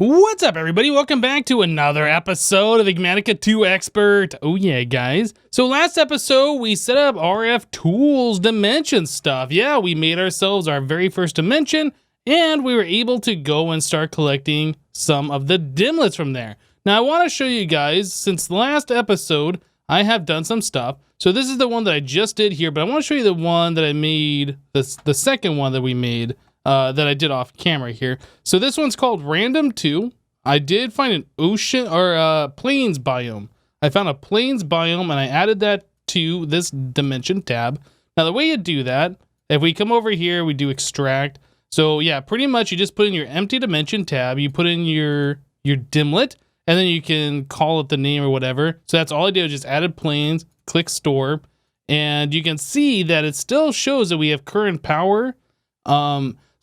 What's up, everybody? Welcome back to another episode of Enigmatica 2 Expert. Oh yeah, guys. So last episode, we set up RF tools dimension stuff. Yeah, we made ourselves our very first dimension, and we were able to go and start collecting some of the dimlets from there. Now, I want to show you guys, since the last episode, I have done some stuff. So this is the one that I just did here, but I want to show you the one that I made, the second one that we made. That I did off camera here. So this one's called Random 2. I did find an ocean or plains biome. I found a plains biome and I added that to this dimension tab. Now the way you do that, if we come over here, we do extract. So yeah, pretty much you just put in your empty dimension tab, you put in your dimlet, and then you can call it the name or whatever. So that's all I did, just added plains, click store, and you can see that it still shows that we have current power.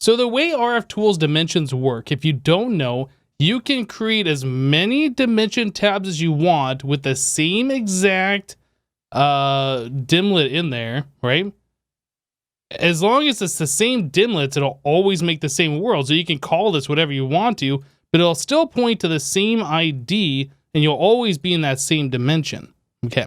So the way RF tools dimensions work, if you don't know, you can create as many dimension tabs as you want with the same exact dimlet in there, right? As long as it's the same dimlets, it'll always make the same world. So you can call this whatever you want to, but it'll still point to the same ID and you'll always be in that same dimension. Okay.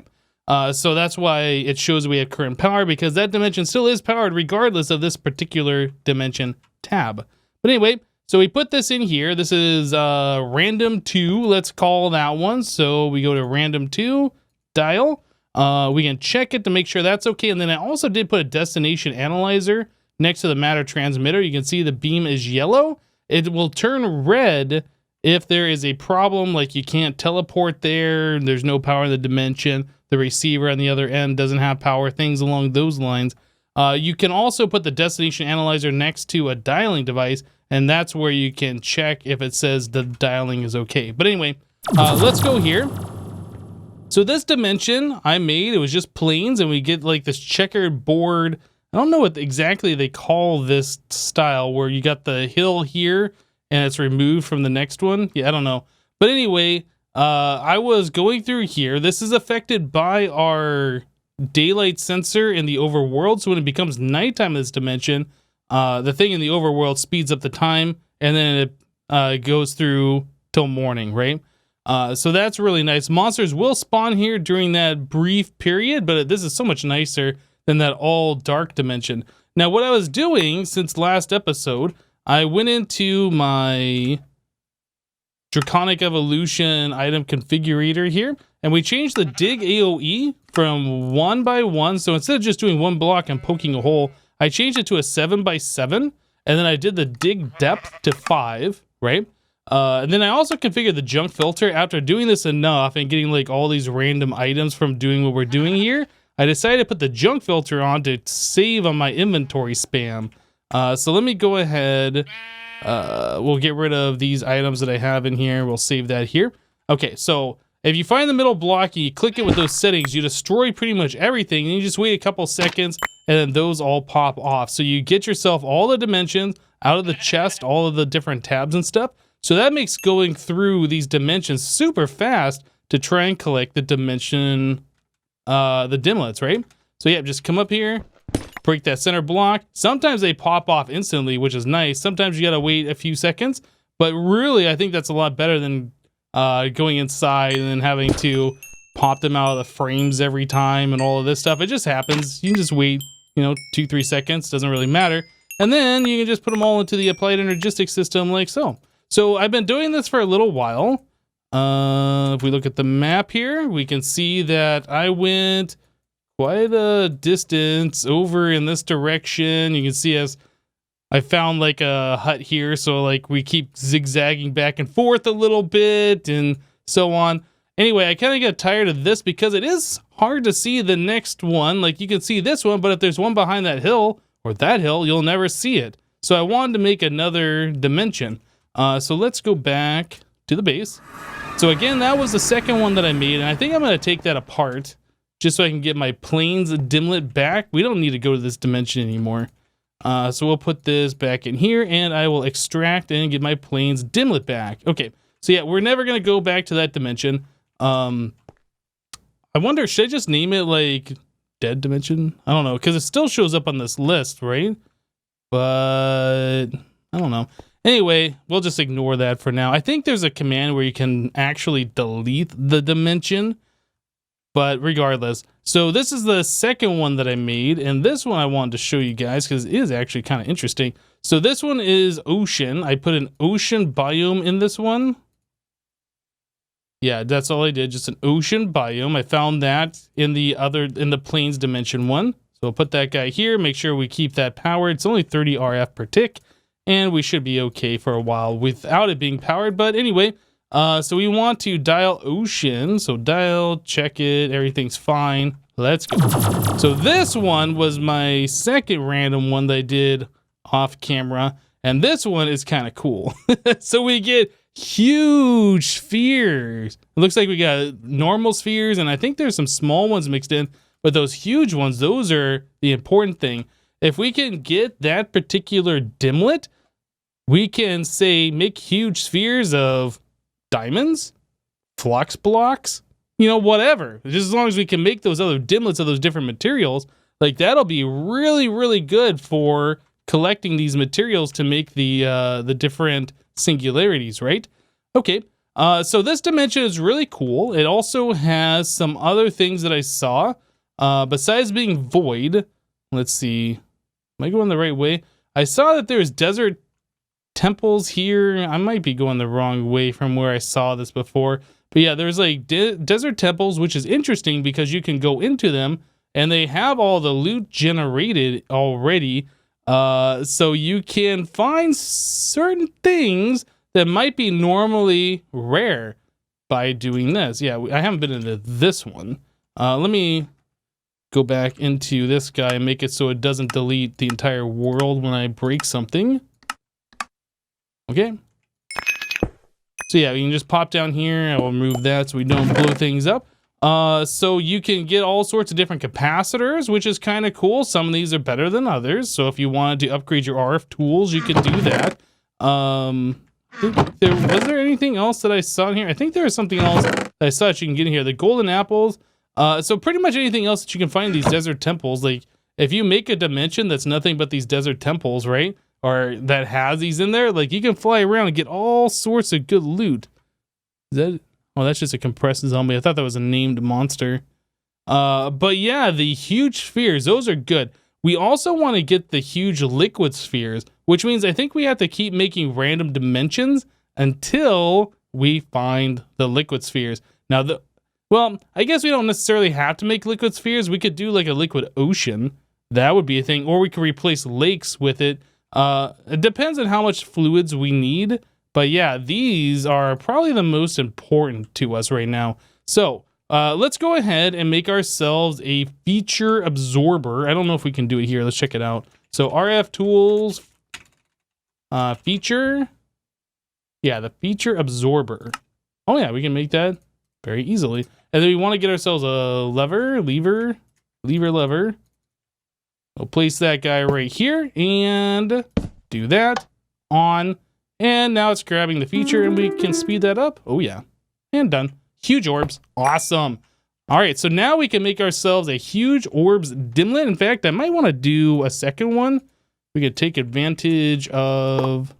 So that's why it shows we have current power, because that dimension still is powered regardless of this particular dimension tab. But anyway, so we put this in here. This is random 2. Let's call that one. So we go to random 2, dial. We can check it to make sure that's okay. And then I also did put a destination analyzer next to the matter transmitter. You can see the beam is yellow. It will turn red if there is a problem, like you can't teleport there, there's no power in the dimension, the receiver on the other end doesn't have power, things along those lines. You can also put the destination analyzer next to a dialing device, and that's where you can check if it says the dialing is okay. But anyway, let's go here. So this dimension I made, it was just plains, and we get like this checkered board. I don't know what exactly they call this style, where you got the hill here, and it's removed from the next one. Yeah, I don't know. But anyway, I was going through here. This is affected by our daylight sensor in the overworld. So when it becomes nighttime in this dimension, the thing in the overworld speeds up the time, and then it goes through till morning, right? So that's really nice. Monsters will spawn here during that brief period, but this is so much nicer than that all dark dimension. Now, what I was doing since last episode, I went into my Draconic Evolution item configurator here, and we changed the dig AOE from 1 by 1. So instead of just doing one block and poking a hole, I changed it to a 7 by 7, and then I did the dig depth to 5, right? And then I also configured the junk filter. After doing this enough and getting like all these random items from doing what we're doing here, I decided to put the junk filter on to save on my inventory spam. So let me go ahead. We'll get rid of these items that I have in here. We'll save that here. Okay, so if you find the middle block and you click it with those settings, you destroy pretty much everything, and you just wait a couple seconds, and then those all pop off. So you get yourself all the dimensions out of the chest, all of the different tabs and stuff. So that makes going through these dimensions super fast to try and collect the dimension, the dimlets, right? So yeah, just come up here, break that center block. Sometimes they pop off instantly, which is nice. Sometimes you gotta wait a few seconds, but really I think that's a lot better than going inside and then having to pop them out of the frames every time and all of this stuff. It just happens. You can just wait, 2-3 seconds, doesn't really matter. And then you can just put them all into the applied energistics system like so. So I've been doing this for a little while. If we look at the map here, we can see that I went quite a distance over in this direction. You can see as I found like a hut here, so like we keep zigzagging back and forth a little bit and so on. Anyway, I kind of got tired of this because it is hard to see the next one. Like you can see this one, but if there's one behind that hill or that hill, you'll never see it. So I wanted to make another dimension. So let's go back to the base. So again, that was the second one that I made, and I think I'm going to take that apart just so I can get my plains dimlet back. We don't need to go to this dimension anymore. So we'll put this back in here, and I will extract and get my plains dimlet back. Okay, so yeah, we're never going to go back to that dimension. I wonder, should I just name it like dead dimension? I don't know, because it still shows up on this list, right? But I don't know. Anyway, we'll just ignore that for now. I think there's a command where you can actually delete the dimension, but regardless. So this is the second one that I made, and this one I wanted to show you guys because it is actually kind of interesting. So this one is ocean. I put an ocean biome in this one. Yeah, that's all I did, just an ocean biome. I found that in the plains dimension one. So I'll put that guy here, make sure we keep that powered. It's only 30 RF per tick, and we should be okay for a while without it being powered. But anyway, so we want to dial ocean. So dial, check it, everything's fine. Let's go. So this one was my second random one that I did off camera, and this one is kind of cool. So we get huge spheres. It looks like we got normal spheres, and I think there's some small ones mixed in, but those huge ones, those are the important thing. If we can get that particular dimlet, we can say make huge spheres of diamonds, flux blocks, you know, whatever. Just as long as we can make those other dimlets of those different materials, like that'll be really, really good for collecting these materials to make the different singularities, right? Okay, so this dimension is really cool. It also has some other things that I saw. Besides being void, let's see, am I going the right way? I saw that there's desert temples here. I might be going the wrong way from where I saw this before. But yeah, there's like desert temples, which is interesting because you can go into them and they have all the loot generated already. So you can find certain things that might be normally rare by doing this. Yeah, I haven't been into this one. Let me go back into this guy and make it so it doesn't delete the entire world when I break something. Okay. So yeah, we can just pop down here. I will remove that so we don't blow things up. So you can get all sorts of different capacitors, which is kind of cool. Some of these are better than others. So if you wanted to upgrade your RF tools, you can do that. Was there anything else that I saw in here? I think there was something else that I saw that you can get in here. The golden apples. So pretty much anything else that you can find in these desert temples. Like if you make a dimension that's nothing but these desert temples, right? Or that has these in there, like you can fly around and get all sorts of good loot. Is that... Oh, that's just a compressed zombie. I thought that was a named monster. But yeah, the huge spheres, those are good. We also want to get the huge liquid spheres, which means I think we have to keep making random dimensions until we find the liquid spheres. Now, well, I guess we don't necessarily have to make liquid spheres. We could do like a liquid ocean. That would be a thing. Or we could replace lakes with it. It depends on how much fluids we need. But yeah, these are probably the most important to us right now. So let's go ahead and make ourselves a feature absorber. I don't know if we can do it here. Let's check it out. So RF tools, feature. Yeah, the feature absorber. Oh yeah, we can make that very easily. And then we want to get ourselves a lever. We'll place that guy right here and do that on. And now it's grabbing the feature and we can speed that up. Oh yeah, and done. Huge orbs, awesome. All right, so now we can make ourselves a huge orbs dimlet. In fact, I might want to do a second one. We could take advantage of,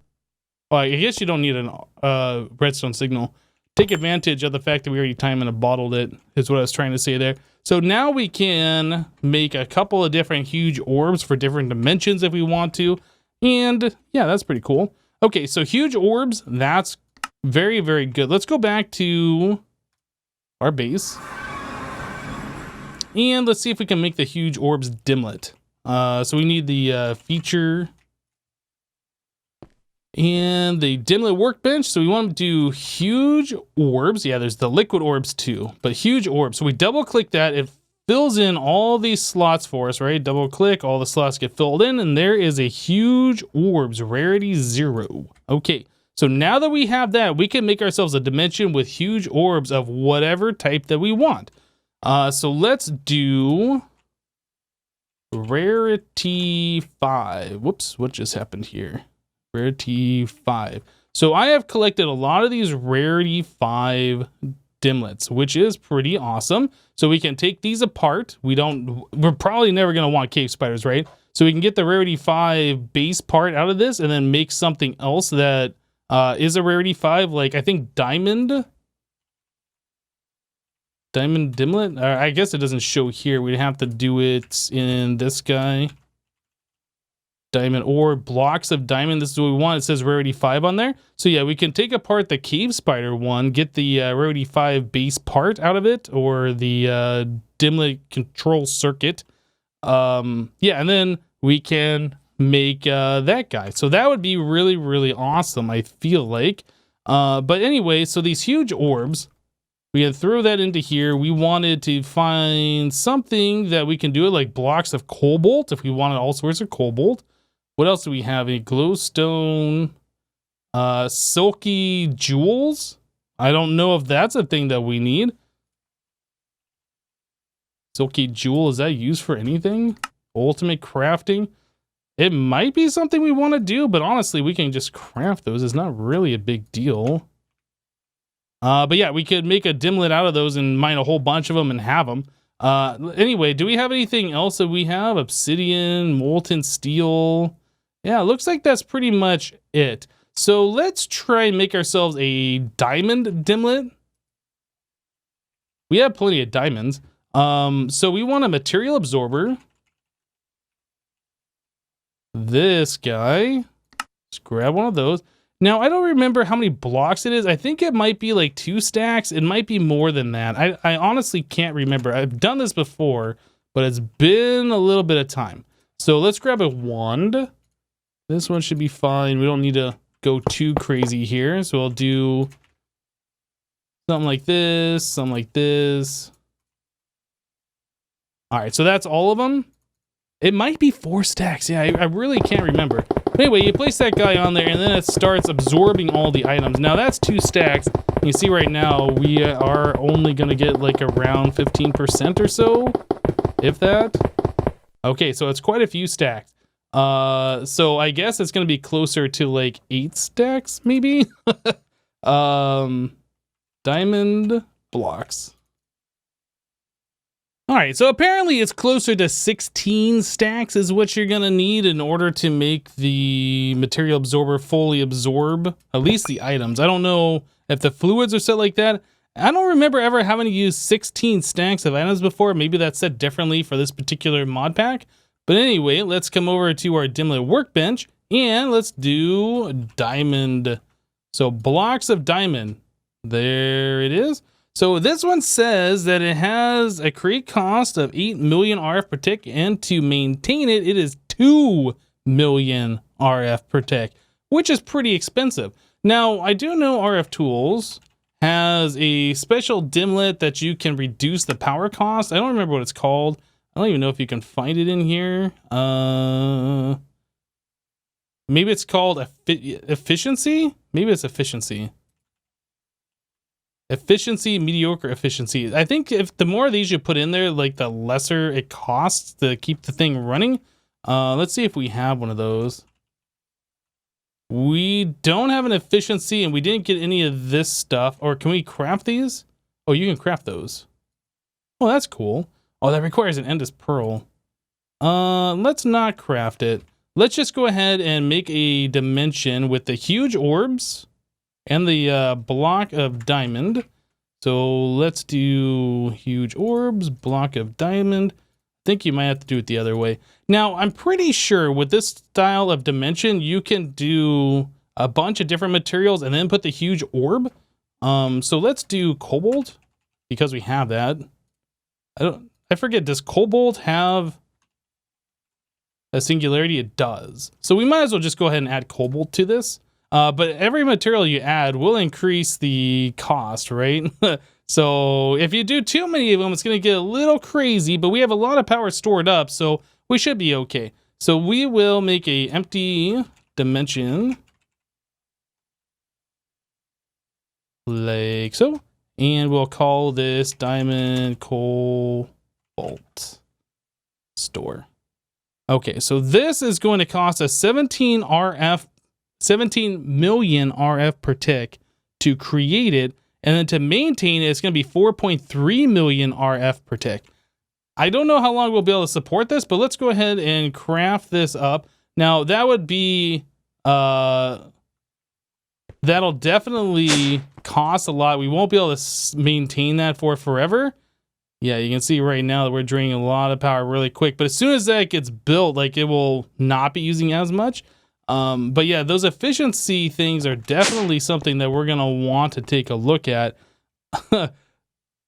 well, I guess you don't need a redstone signal. Take advantage of the fact that we already time and bottled it is what I was trying to say there. So now we can make a couple of different huge orbs for different dimensions if we want to. And yeah, that's pretty cool. Okay, so huge orbs, that's very, very good. Let's go back to our base. And let's see if we can make the huge orbs dimlet. So we need the feature and the dimlet workbench. So we want to do huge orbs. Yeah, there's the liquid orbs too, but huge orbs. So we double click that. It fills in all these slots for us, right? Double click, all the slots get filled in, and there is a huge orbs, rarity 0. Okay, so now that we have that, we can make ourselves a dimension with huge orbs of whatever type that we want. So let's do rarity 5. Whoops, what just happened here? Rarity 5. So I have collected a lot of these rarity 5 dimlets, which is pretty awesome. So we can take these apart. We're probably never going to want cave spiders, right? So we can get the rarity 5 base part out of this and then make something else that is a rarity 5, like I think diamond dimlet. I guess it doesn't show here. We'd have to do it in this guy. Diamond ore, blocks of diamond. This is what we want. It says rarity 5 on there. So yeah, we can take apart the cave spider one, get the rarity 5 base part out of it, or the dimlet control circuit. Yeah, and then we can make that guy. So that would be really, really awesome, I feel like. But anyway, so these huge orbs, we can throw that into here. We wanted to find something that we can do it, like blocks of cobalt, if we wanted all sorts of cobalt. What else do we have? A glowstone, silky jewels. I don't know if that's a thing that we need. Silky jewel, is that used for anything? Ultimate crafting. It might be something we want to do, but honestly, we can just craft those. It's not really a big deal. But yeah, we could make a dimlet out of those and mine a whole bunch of them and have them. Anyway, do we have anything else that we have? Obsidian, molten steel. Yeah, it looks like that's pretty much it. So let's try and make ourselves a diamond dimlet. We have plenty of diamonds. So we want a material absorber. This guy. Let's grab one of those. Now, I don't remember how many blocks it is. I think it might be like 2 stacks. It might be more than that. I honestly can't remember. I've done this before, but it's been a little bit of time. So let's grab a wand. This one should be fine. We don't need to go too crazy here. So I'll do something like this, something like this. All right, so that's all of them. It might be 4 stacks. Yeah, I really can't remember. But anyway, you place that guy on there, and then it starts absorbing all the items. Now, that's 2 stacks. You see right now, we are only going to get like around 15% or so, if that. Okay, so it's quite a few stacks. So I guess it's going to be closer to like 8 stacks, maybe? Diamond blocks. All right, so apparently it's closer to 16 stacks is what you're gonna need in order to make the material absorber fully absorb at least the items. I don't know if the fluids are set like that. I don't remember ever having to use 16 stacks of items before. Maybe that's set differently for this particular mod pack. But anyway, let's come over to our dimlet workbench and let's do diamond. So blocks of diamond. There it is. So this one says that it has a create cost of 8 million RF per tick, and to maintain it, it is 2 million RF per tick, which is pretty expensive. Now, I do know RF Tools has a special dimlet that you can reduce the power cost. I don't remember what it's called. I don't even know if you can find it in here. Maybe it's called efficiency? Maybe it's efficiency. Efficiency, mediocre efficiency. I think if the more of these you put in there, like the lesser it costs to keep the thing running. Let's see if we have one of those. We don't have an efficiency and we didn't get any of this stuff. Or can we craft these? Oh, you can craft those. Oh, that's cool. Oh, that requires an endless pearl. Let's not craft it. Let's just go ahead and make a dimension with the huge orbs and the block of diamond. So let's do huge orbs, block of diamond. I think you might have to do it the other way. Now, I'm pretty sure with this style of dimension, you can do a bunch of different materials and then put the huge orb. So let's do cobalt because we have that. I forget, does cobalt have a singularity? It does. So we might as well just go ahead and add cobalt to this. But every material you add will increase the cost, right? So if you do too many of them, it's going to get a little crazy, but we have a lot of power stored up, so we should be okay. So we will make a empty dimension like so, and we'll call this diamond cobalt store. Okay, so this is going to cost us 17 million RF per tick to create it, and then to maintain it, it's going to be 4.3 million RF per tick. I don't know how long we'll be able to support this, but let's go ahead and craft this up. Now, that would be, that'll definitely cost a lot. We won't be able to maintain that for forever. Yeah, you can see right now that we're draining a lot of power really quick. But as soon as that gets built, like, it will not be using as much. But yeah, those efficiency things are definitely something that we're going to want to take a look at.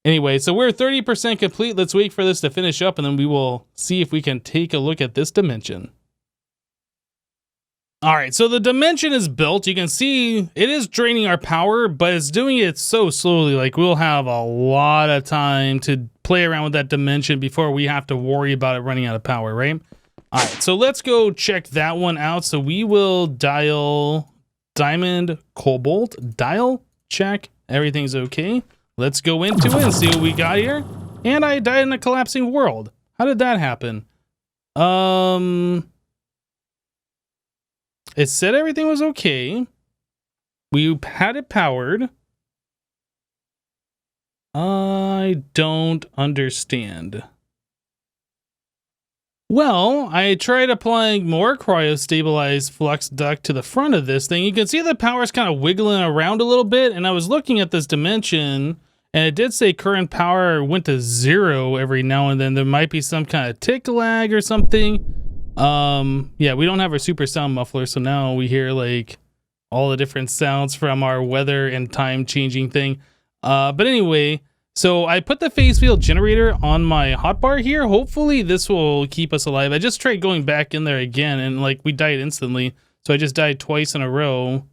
Anyway, so we're 30% complete. Let's wait for this to finish up, and then we will see if we can take a look at this dimension. All right, so the dimension is built. You can see it is draining our power, but it's doing it so slowly. Like, we'll have a lot of time to play around with that dimension before we have to worry about it running out of power, right? All right, so let's go check that one out. So we will dial diamond, cobalt, dial, check, everything's okay. Let's go into it and see what we got here. And I died in a collapsing world. How did that happen? It said everything was okay. We had it powered. I don't understand. Well, I tried applying more cryo-stabilized flux duct to the front of this thing. You can see the power's kind of wiggling around a little bit, and I was looking at this dimension, and it did say current power went to 0 every now and then. There might be some kind of tick lag or something. Yeah, we don't have our super sound muffler, so now we hear like all the different sounds from our weather and time changing thing. But anyway, so I put the phase field generator on my hotbar here. Hopefully this will keep us alive. I just tried going back in there again, and like we died instantly. So I just died twice in a row.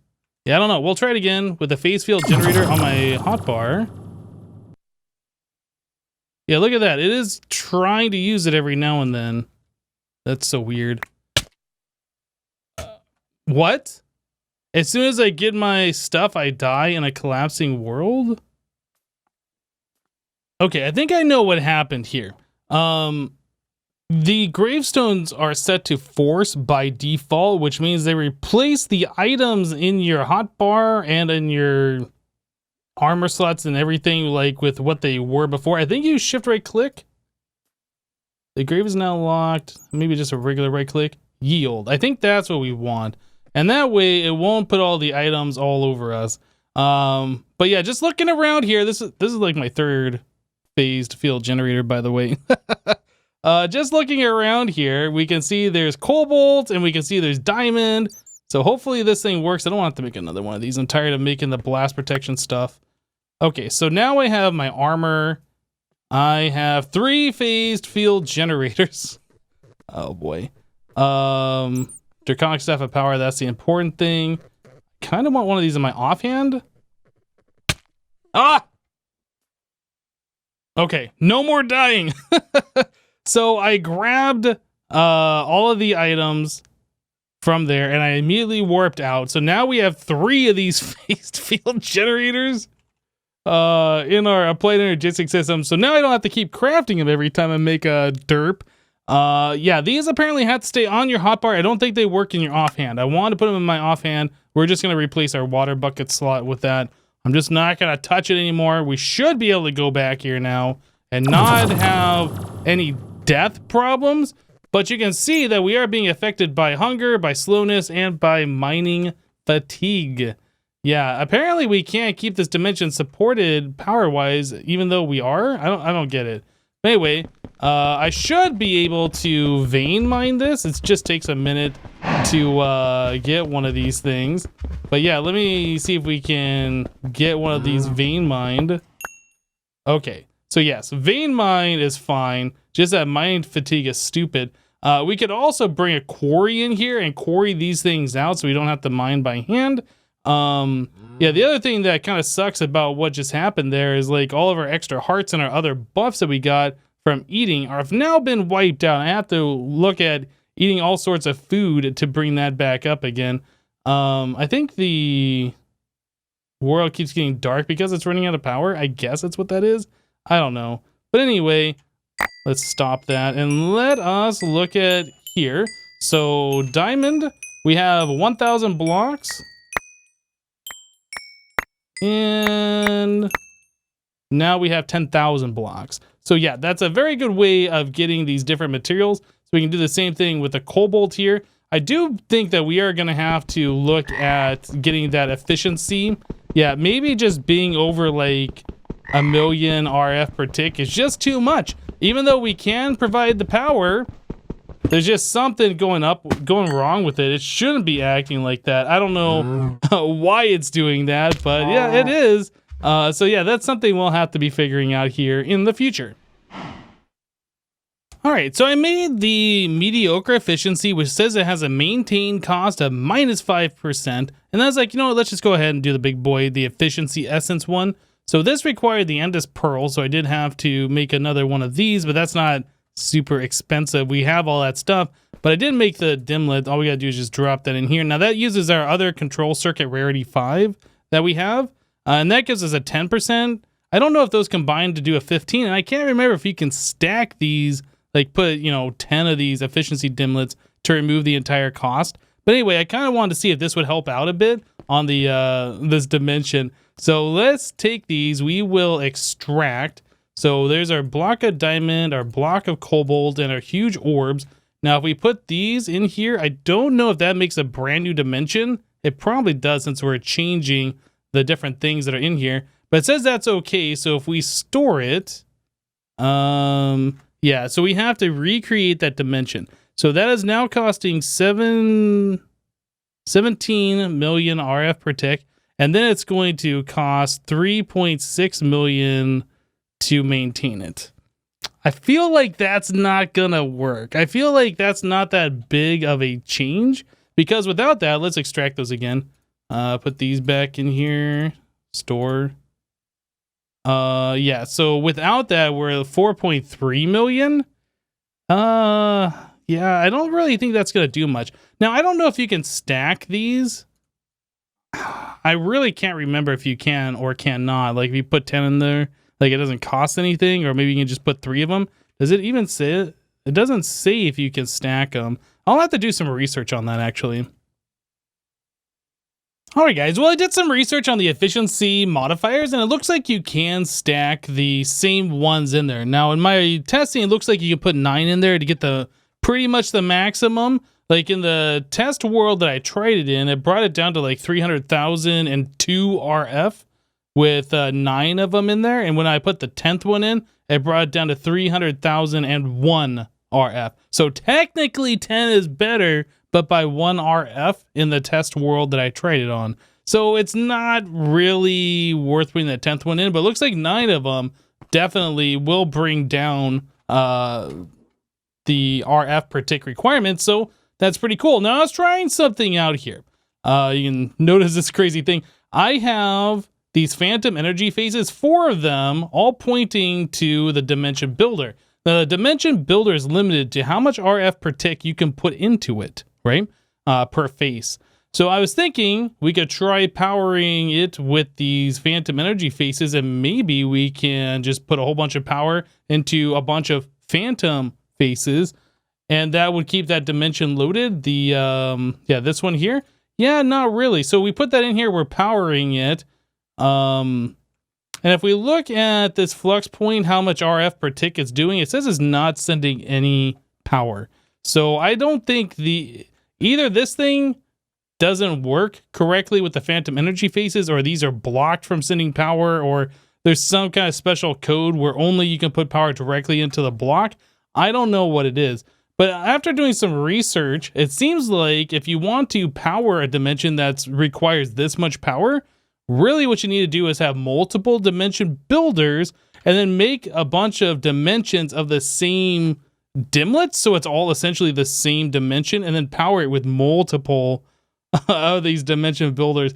Yeah, I don't know. We'll try it again with the phase field generator on my hotbar. Yeah, look at that. It is trying to use it every now and then. That's so weird. What? As soon as I get my stuff, I die in a collapsing world? Okay, I think I know what happened here. The gravestones are set to force by default, which means they replace the items in your hotbar and in your armor slots and everything like with what they were before. I think you shift right click. The grave is now locked. Maybe just a regular right click. Yield. I think that's what we want. And that way it won't put all the items all over us. But yeah, just looking around here, this is like my third phased field generator, by the way. Just looking around here, we can see there's cobalt and we can see there's diamond. So hopefully this thing works. I don't want to make another one of these. I'm tired of making the blast protection stuff. Okay, so now I have my armor. I have 3 phased field generators. Oh boy. Draconic staff of power, that's the important thing. Kind of want one of these in my offhand. Ah! Okay, no more dying. So I grabbed all of the items from there and I immediately warped out. So now we have 3 of these phased field generators in our applied energetic system. So now I don't have to keep crafting them every time I make a derp. Yeah, these apparently have to stay on your hotbar. I don't think they work in your offhand. I want to put them in my offhand. We're just going to replace our water bucket slot with that. I'm just not going to touch it anymore. We should be able to go back here now and not have any death problems. But you can see that we are being affected by hunger, by slowness, and by mining fatigue. Yeah, apparently we can't keep this dimension supported power-wise, even though we are. I don't get it. But anyway, I should be able to vein mine this. It just takes a minute to get one of these things. But yeah, let me see if we can get one of these vein mined. Okay, so yes, vein mine is fine. Just that mining fatigue is stupid. We could also bring a quarry in here and quarry these things out so we don't have to mine by hand. Yeah, the other thing that kind of sucks about what just happened there is like all of our extra hearts and our other buffs that we got from eating have now been wiped out. I have to look at eating all sorts of food to bring that back up again. I think the world keeps getting dark because it's running out of power. I guess that's what that is. I don't know. But anyway, let's stop that and let us look at here. So diamond, we have 1,000 blocks. And Now we have 10,000 blocks. So yeah, that's a very good way of getting these different materials. So we can do the same thing with the cobalt here. I do think that we are going to have to look at getting that efficiency. Yeah, maybe just being over like 1,000,000 RF per tick is just too much. Even though we can provide the power, there's just something going wrong with it. It shouldn't be acting like that. I don't know why it's doing that, but yeah, it is. So yeah, that's something we'll have to be figuring out here in the future. All right, so I made the mediocre efficiency, which says it has a maintained cost of -5%. And I was like, you know what, let's just go ahead and do the big boy, the efficiency essence one. So this required the Endless Pearl, so I did have to make another one of these, but that's not super expensive. We have all that stuff, but I did make the dimlet. All we gotta do is just drop that in here. Now that uses our other control circuit rarity 5 that we have, and that gives us a 10%. I don't know if those combine to do a 15, and I can't remember if you can stack these, like put, you know, 10 of these efficiency dimlets to remove the entire cost. But anyway, I kind of wanted to see if this would help out a bit on the this dimension. So let's take these. We will extract. So there's our block of diamond, our block of cobalt, and our huge orbs. Now, if we put these in here, I don't know if that makes a brand new dimension. It probably does, since we're changing the different things that are in here. But it says that's okay. So if we store it, yeah, so we have to recreate that dimension. So that is now costing 17 million RF per tick. And then it's going to cost 3.6 million to maintain it. I feel like that's not gonna work. I feel like that's not that big of a change, because without that, let's extract those again. Put these back in here, store. Yeah, so without that, we're at 4.3 million. Yeah, I don't really think that's gonna do much. Now, I don't know if you can stack these. I really can't remember if you can or cannot. Like if you put 10 in there, like it doesn't cost anything, or maybe you can just put 3 of them. Does it even say it? It doesn't say if you can stack them. I'll have to do some research on that, actually. All right, guys. Well, I did some research on the efficiency modifiers, and it looks like you can stack the same ones in there. Now, in my testing, it looks like you can put 9 in there to get the pretty much the maximum. Like in the test world that I tried it in, it brought it down to like 300,002 RF with 9 of them in there. And when I put the 10th one in, it brought it down to 300,001 RF. So technically 10 is better, but by 1 RF in the test world that I tried it on. So it's not really worth putting that 10th one in, but it looks like 9 of them definitely will bring down the RF per tick requirements. So that's pretty cool. Now I was trying something out here. You can notice this crazy thing. I have these phantom energy phases, 4 of them, all pointing to the dimension builder. Now, the dimension builder is limited to how much RF per tick you can put into it, right? Per face. So I was thinking we could try powering it with these phantom energy faces, and maybe we can just put a whole bunch of power into a bunch of phantom faces, and that would keep that dimension loaded. The yeah, this one here. Yeah, not really. So we put that in here. We're powering it. And if we look at this flux point, how much RF per tick it's doing, it says it's not sending any power. So I don't think either this thing doesn't work correctly with the phantom energy faces, or these are blocked from sending power, or there's some kind of special code where only you can put power directly into the block. I don't know what it is. But after doing some research, it seems like if you want to power a dimension that requires this much power, really what you need to do is have multiple dimension builders and then make a bunch of dimensions of the same dimlets, so it's all essentially the same dimension, and then power it with multiple of these dimension builders.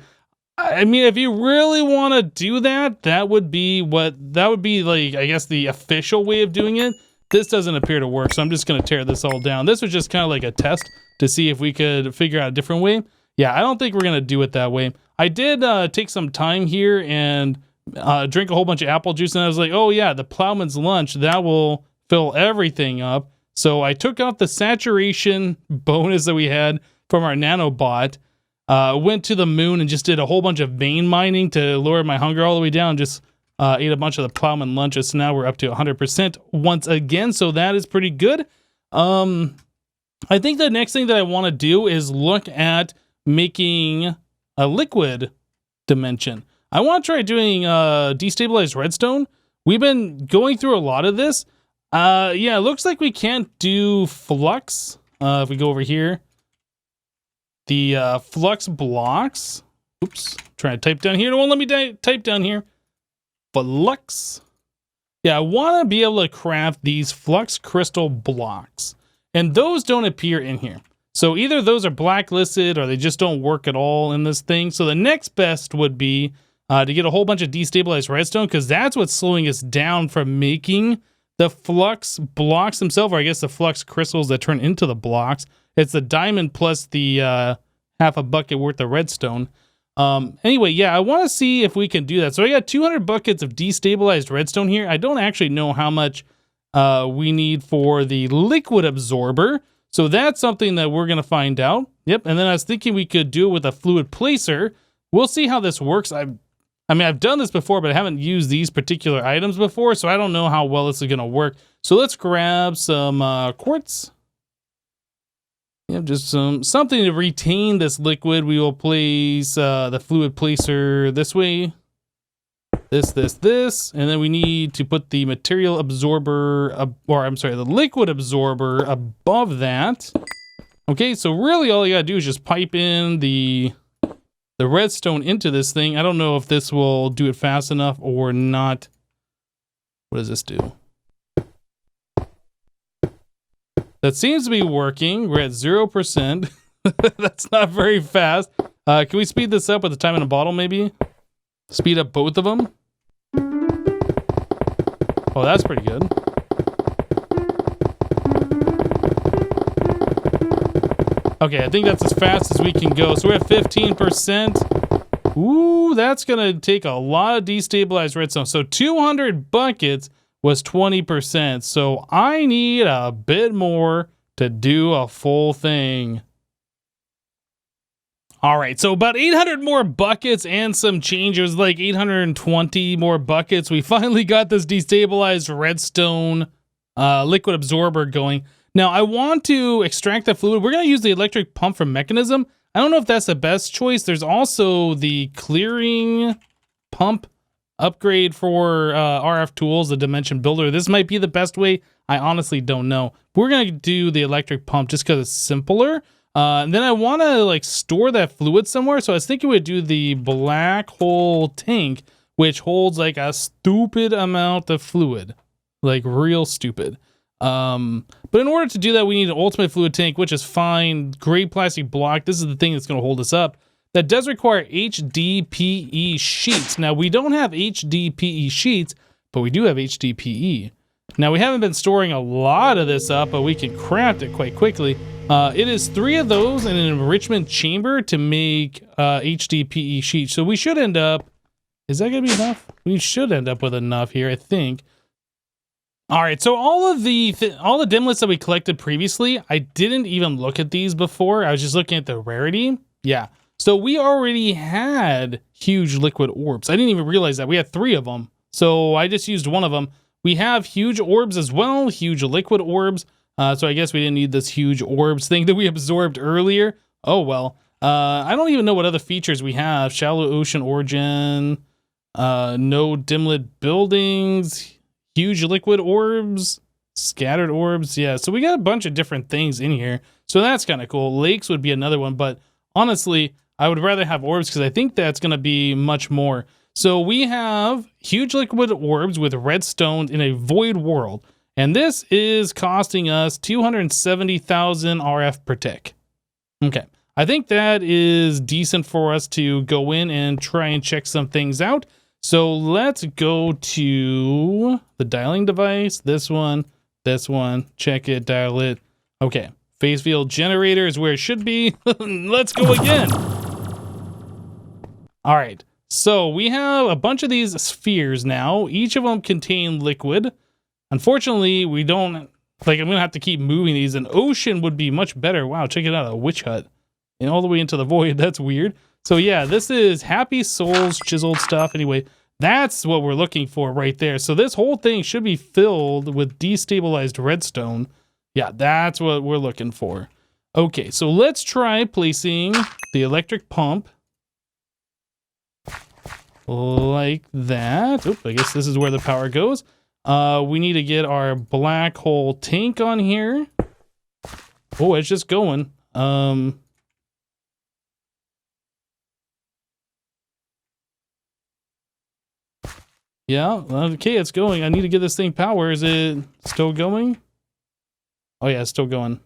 I mean, if you really want to do that, that would be like, I guess, the official way of doing it. This doesn't appear to work, so I'm just going to tear this all down. This was just kind of like a test to see if we could figure out a different way. Yeah, I don't think we're going to do it that way. I did take some time here and drink a whole bunch of apple juice, and I was like, oh yeah, the plowman's lunch, that will fill everything up. So I took out the saturation bonus that we had from our nanobot, went to the moon and just did a whole bunch of vein mining to lower my hunger all the way down, just Ate a bunch of the plowman lunches, so now we're up to 100% once again, so that is pretty good. I think the next thing that I want to do is look at making a liquid dimension. I want to try doing destabilized redstone. We've been going through a lot of this. Yeah, it looks like we can't do flux. If we go over here, the flux blocks. Oops, trying to type down here. It won't let me type down here. Flux. Yeah, I want to be able to craft these flux crystal blocks. And those don't appear in here. So either those are blacklisted or they just don't work at all in this thing. So the next best would be to get a whole bunch of destabilized redstone, because that's what's slowing us down from making the flux blocks themselves, or I guess the flux crystals that turn into the blocks. It's the diamond plus the half a bucket worth of redstone. Anyway, yeah, I want to see if we can do that. So I got 200 buckets of destabilized redstone here. I don't actually know how much we need for the liquid absorber. So that's something that we're going to find out. Yep. And then I was thinking we could do it with a fluid placer. We'll see how this works. I mean, I've done this before, but I haven't used these particular items before, so I don't know how well this is going to work. So let's grab some quartz. Yep, just something to retain this liquid. We will place the fluid placer this way. This, and then we need to put the material absorber, the liquid absorber above that. Okay, so really all you gotta do is just pipe in the redstone into this thing. I don't know if this will do it fast enough or not. What does this do? That seems to be working. We're at 0%. That's not very fast. Can we speed this up with the time in a bottle, maybe? Speed up both of them. Oh, that's pretty good. Okay, I think that's as fast as we can go. So we're at 15%. Ooh, that's gonna take a lot of destabilized redstone. So 200 buckets was 20%. So I need a bit more to do a full thing. All right, so about 800 more buckets and some changes, like 820 more buckets. We finally got this destabilized redstone liquid absorber going. Now, I want to extract the fluid. We're going to use the electric pump from Mechanism. I don't know if that's the best choice. There's also the clearing pump upgrade for RF tools, the dimension builder. This might be the best way. I honestly don't know. We're going to do the electric pump just because it's simpler. And then I want to like store that fluid somewhere. So I was thinking we'd do the black hole tank, which holds like a stupid amount of fluid, like real stupid. But in order to do that, we need an ultimate fluid tank, which is fine. Great plastic block. This is the thing that's going to hold us up. That does require HDPE sheets. Now we don't have HDPE sheets, but we do have HDPE. Now we haven't been storing a lot of this up, but we can craft it quite quickly. It is 3 of those in an enrichment chamber to make HDPE sheets. So we should end up, is that gonna be enough? We should end up with enough here, I think. All right, so all the dimlets that we collected previously, I didn't even look at these before. I was just looking at the rarity. Yeah, so we already had huge liquid orbs. I didn't even realize that. We had 3 of them, so I just used 1 of them. We have huge orbs as well, huge liquid orbs. So I guess we didn't need this huge orbs thing that we absorbed earlier. Oh, well. I don't even know what other features we have. Shallow ocean origin, no dimlet buildings, huge liquid orbs, scattered orbs. Yeah, so we got a bunch of different things in here. So that's kind of cool. Lakes would be another one, but honestly, I would rather have orbs because I think that's going to be much more. So we have huge liquid orbs with redstone in a void world. And this is costing us 270,000 RF per tick. Okay, I think that is decent for us to go in and try and check some things out. So let's go to the dialing device. This one, check it, dial it. Okay, phase field generator is where it should be. Let's go again. All right, so we have a bunch of these spheres now. Each of them contain liquid. Unfortunately, we don't, like, I'm going to have to keep moving these. An ocean would be much better. Wow, check it out, a witch hut. And all the way into the void, that's weird. So yeah, this is Happy Souls chiseled stuff. Anyway, That's what we're looking for right there. So this whole thing should be filled with destabilized redstone. Yeah, that's what we're looking for. Okay, so let's try placing the electric pump like that. Oop, I guess this is where the power goes. We need to get our black hole tank on here. Oh, it's just going. Yeah, okay, it's going. I need to get this thing power. Is it still going? Oh yeah, it's still going.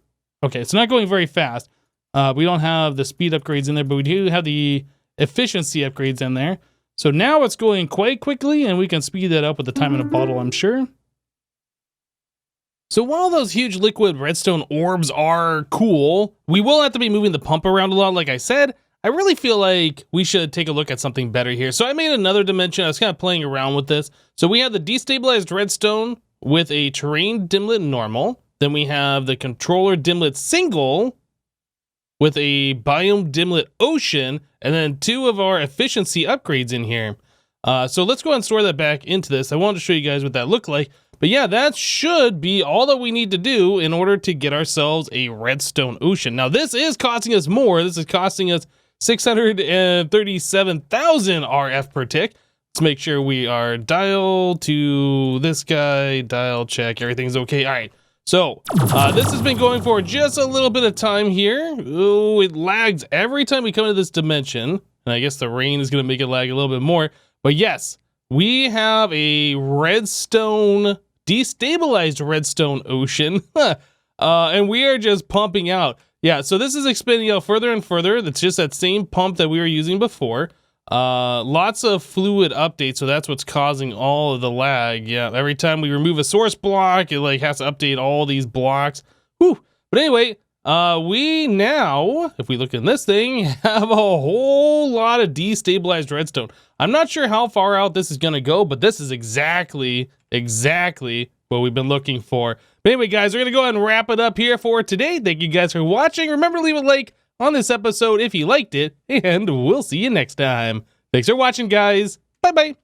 Okay, it's not going very fast. We don't have the speed upgrades in there, but we do have the efficiency upgrades in there. So now it's going quite quickly, and we can speed that up with the time in a bottle, I'm sure. So while those huge liquid redstone orbs are cool, we will have to be moving the pump around a lot, like I said. I really feel like we should take a look at something better here. So I made another dimension. I was kind of playing around with this. So we have the destabilized redstone with a terrain dimlet normal. Then we have the controller dimlet single with a biome dimlet ocean, and then 2 of our efficiency upgrades in here. So let's go ahead and store that back into this. I wanted to show you guys what that looked like. But yeah, that should be all that we need to do in order to get ourselves a redstone ocean. Now this is costing us more. This is costing us 637,000 RF per tick. Let's make sure we are dial to this guy, dial check, everything's okay. All right. So, this has been going for just a little bit of time here. Ooh, it lags every time we come into this dimension. And I guess the rain is going to make it lag a little bit more. But yes, we have a redstone, destabilized redstone ocean. And we are just pumping out. Yeah, so this is expanding out further and further. It's just that same pump that we were using before. Lots of fluid updates, so that's what's causing all of the lag. Yeah, every time we remove a source block, it like has to update all these blocks. Whew. But anyway, we now, if we look in this thing, have a whole lot of destabilized redstone. I'm not sure how far out this is gonna go, but this is exactly what we've been looking for. But anyway, guys, we're gonna go ahead and wrap it up here for today. Thank you guys for watching. Remember to leave a like on this episode if you liked it, and we'll see you next time. Thanks for watching, guys. Bye-bye.